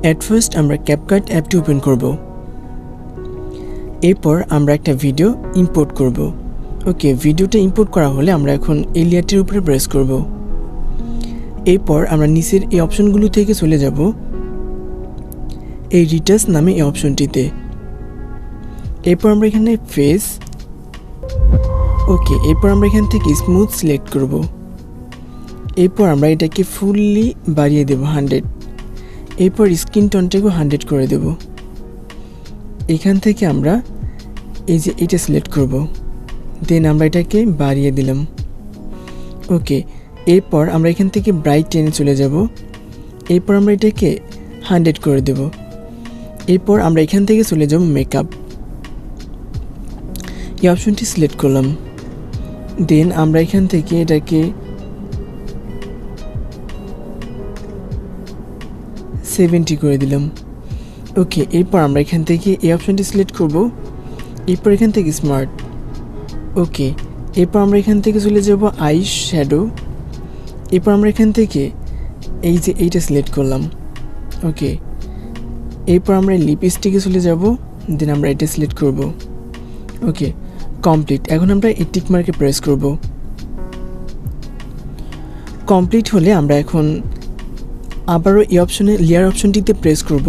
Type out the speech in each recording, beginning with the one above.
At first আমরা CapCut অ্যাপটি open করব। এরপর আমরা একটা ভিডিও ইম্পোর্ট করব। ওকে, ভিডিওটা ইম্পোর্ট করা হলে আমরা এখন এই লেয়ারটির উপরে প্রেস করব। এরপর আমরা নিচের এই অপশনগুলো থেকে চলে যাব এই রিটাচ নামে এই অপশনটিতে। এরপর আমরা এখানে ফেস, ওকে, এরপর আমরা এখান থেকে স্মুথ সিলেক্ট করব। এরপর আমরা এটাকে ফুললি বাড়িয়ে দেব 100। এরপর স্কিন টোনটাকেও 100 করে দেব। এখান থেকে আমরা এই যে এটা সিলেক্ট করব, দেন আমরা এটাকে বাড়িয়ে দিলাম। ওকে, এরপর আমরা এখান থেকে ব্রাইট টেনে চলে যাব। এরপর আমরা এটাকে 100 করে দেব। এরপর আমরা এখান থেকে চলে যাব মেকআপ, এই অপশনটি সিলেক্ট করলাম। দেন আমরা এখান থেকে এটাকে 70 করে দিলাম। ওকে, এরপর আমরা এখান থেকে এই অপশনটি সিলেক্ট করব। এরপর এখান থেকে স্মার্ট, ওকে, এরপর আমরা এখান থেকে চলে যাব আই শ্যাডো। এরপর আমরা এখান থেকে এই যে এইটা সিলেক্ট করলাম। ওকে, এরপর আমরা লিপস্টিকে চলে যাব, দেন আমরা এটা সিলেক্ট করব। ওকে, কমপ্লিট। এখন আমরা এই টিক মার্কে প্রেস করব। কমপ্লিট হলে আমরা এখন আবারও এই অপশনে লেয়ার অপশনটিতে প্রেস করব।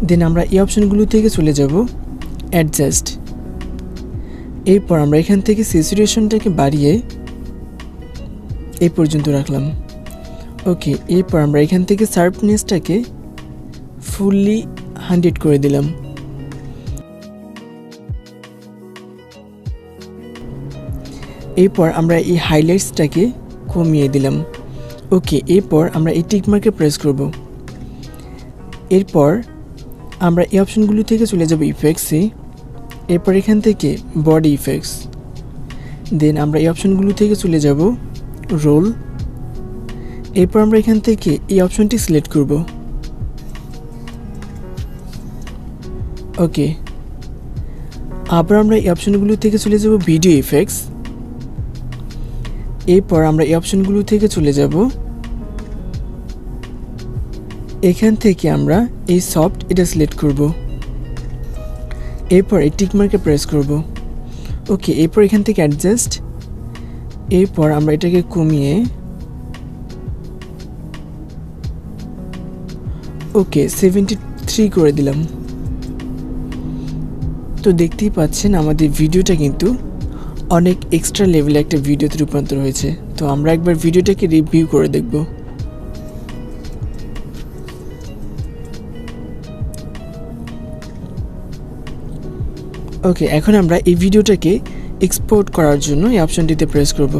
দেন আমরা এই অপশনগুলো থেকে চলে যাব অ্যাডজাস্ট। এরপর আমরা এখান থেকে স্যাচুরেশনটাকে বাড়িয়ে এই পর্যন্ত রাখলাম। ওকে, এরপর আমরা এখান থেকে শার্পনেসটাকে ফুললি 100 করে দিলাম। এরপর আমরা এই হাইলাইটসটাকে কমিয়ে দিলাম। ওকে, এরপর আমরা এই টিক মার্কে প্রেস করব। এরপর আমরা এই অপশনগুলো থেকে চলে যাব ইফেক্টসে। এরপর এখান থেকে বডি ইফেক্টস, দেন আমরা এই অপশনগুলো থেকে চলে যাব রোল। এরপর আমরা এখান থেকে এই অপশনটি সিলেক্ট করব। ওকে, আবার আমরা এই অপশনগুলো থেকে চলে যাব ভিডিও ইফেক্টস। এরপর আমরা এই অপশনগুলো থেকে চলে যাব, এখান থেকে আমরা এই সফট এটা সিলেক্ট করব। এরপর এই টিক মার্কে প্রেস করব। ওকে, এরপর এখান থেকে অ্যাডজাস্ট। এরপর আমরা এটাকে কমিয়ে ওকে 73 করে দিলাম। তো দেখতেই পাচ্ছেন আমাদের ভিডিওটা কিন্তু অনেক এক্সট্রা লেভেলে একটা ভিডিওতে রূপান্তর হয়েছে। তো আমরা একবার ভিডিওটাকে রিভিউ করে দেখব। ওকে, এখন আমরা এই ভিডিওটাকে এক্সপোর্ট করার জন্য এই অপশনটিতে প্রেস করব।